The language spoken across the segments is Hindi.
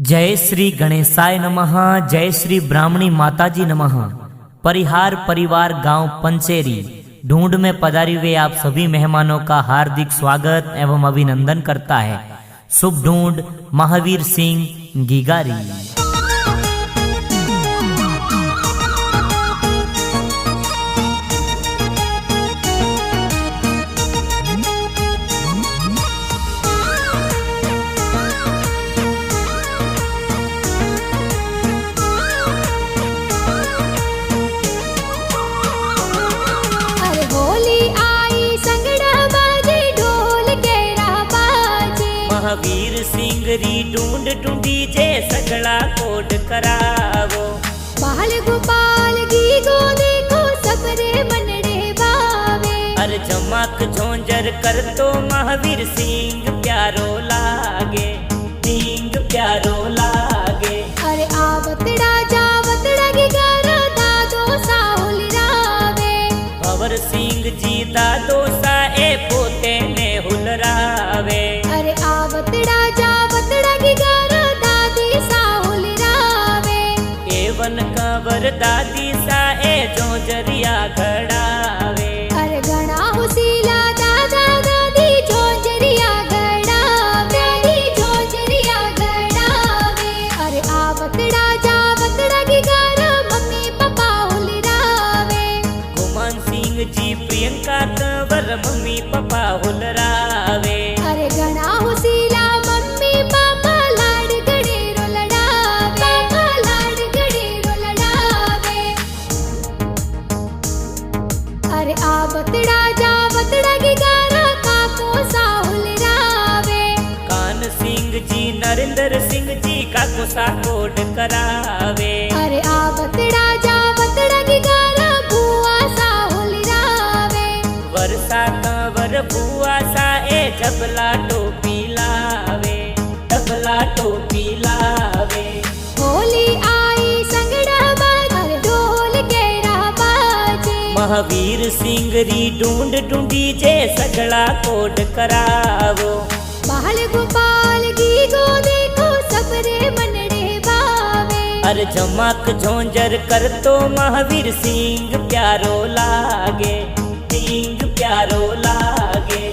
जय श्री गणेशाय नमः। जय श्री ब्राह्मणी माताजी नमः। परिहार परिवार गांव पंचेरी ढूंढ में पधारे हुए आप सभी मेहमानों का हार्दिक स्वागत एवं अभिनंदन करता है शुभ ढूंढ महावीर सिंह गिगारी। महावीर सिंह री ढूंढ ढूंढी जे सगड़ा कोड करावो। बाल गोपाल गी गो देखो सबरे मनड़े बावे। अरे जमाक झोंझर कर तो महावीर सिंह प्यारो लागे, सिंह प्यारो लागे। अरे आवतड़ा जावतड़ा गी गारा दादो साहुल रावे। भवर सिंह जी दादो सा ए पोते ने हुलरावे। अरे आवतड़ा जावतड़ा गी गारा दादी साहुल रावे। एवन कंवर दादी सा ए जोंजरिया घड़ावे। अरे घना हुसीला दादा दादी जोंजरिया घड़ावे, जोंजरिया घड़ावे। अरे आवतड़ा जावतड़ा गी गारा मम्मी पापा हुल रावे। Guman Singh ji Priyanka Kanwar mummy papa हुलरावे। अरे घना हुसीला मम्मी पापा लाड गड़ेरो लड़ावे, पापा लाड गड़ेरो लड़ावे। अरे आवतड़ा जावतड़ा गी गारा काको साहुल रावे। कान सिंह जी नरेंद्र सिंह जी काको सा कोड करावे। अरे आवतड़ा जावतड़ा गी गारा बुआ साहुल रावे। वर्षा कंवर बुआ सा ए जबला टोपी लावे, जबला टोपी लावे। होली आई संगड़ा बाज, अरे ढोल केरा बाजे। महावीर सिंह री ढूंढ ढूंढी जे सगड़ा कोड करावो। बाल गोपाल गी गो देखो सबरे मनड़े बावे। अरे जमाक झोंझर कर तो महावीर सिंह प्यारो लागे, सिंह प्यारो लागे।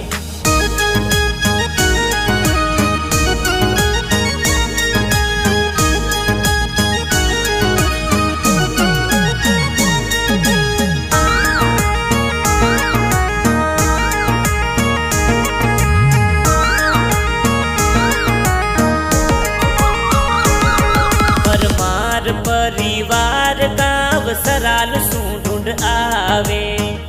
परिवार गाँव सराल सू ढूंढ आवे,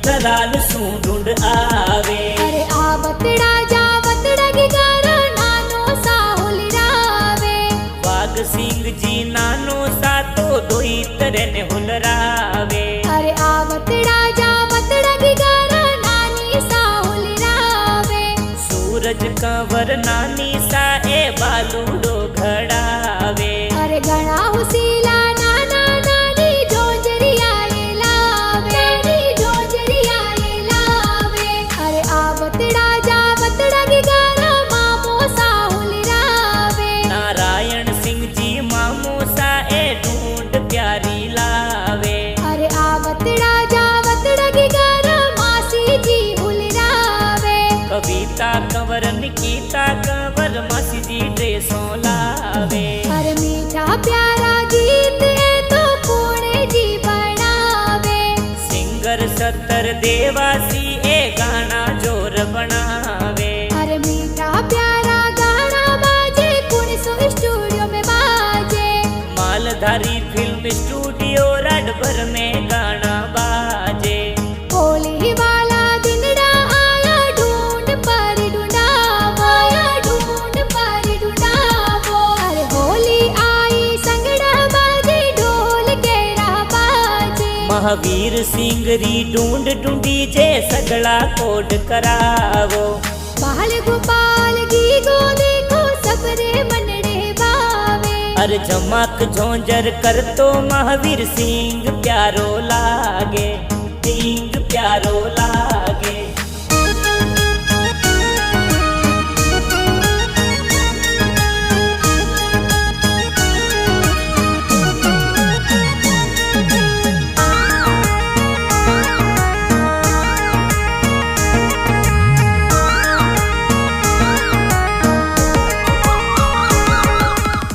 सराल सू ढूंढ आवे। अरे आवतड़ा जावतड़ा गी गारा नानो साहुल रावे। बाग सिंह जी नानो सा तो दोई तरह ने हुलरावे। अरे आवतड़ा जावतड़ा गी गारा नानी साहुल रावे। सूरज कंवर नानी सा ए बालूडो घड़ावे। अरे घना हुसीला नाना नानी जोंजरिया ये लावे, जोंजरिया ये लावे। अरे आवतड़ा जावतड़ा गी गारा मामो साहुल रावे। नारायण सिंह जी मामो सा ए ढूंढ प्यारी लावे। अरे आवतड़ा जावतड़ा गी गारा मासी जी हुल रावे। कविता कंवर निकिता कंवर मासी जी ड्रेसों लावे। अरे मीठा प्यारा गीत है तो पुणे जी बनावे। सिंगर सत्तर देवासी ए गाना जोर बनावे। अरे मीठा प्यारा गाना बाजे कुणसो स्टूडियो में बाजे। मालधारी फिल्म स्टूडियो राडभर में गाना बाजे। होली वाला दिनड़ा आया ढूंढ पर ढूंढावो, आया ढूंढ पर ढूंढावो। अरे होली आई संगड़ा बाजे ढोल केरा बाजे। महावीर सिंह री ढूंढ ढूंढी जे सगड़ा कोड करावो। बाल गोपाल गी गो देखो सबरे मनड़े बावे। अरे जमाक झोंझर कर तो महावीर सिंह प्यारो लागे, सिंह प्यारो लागे।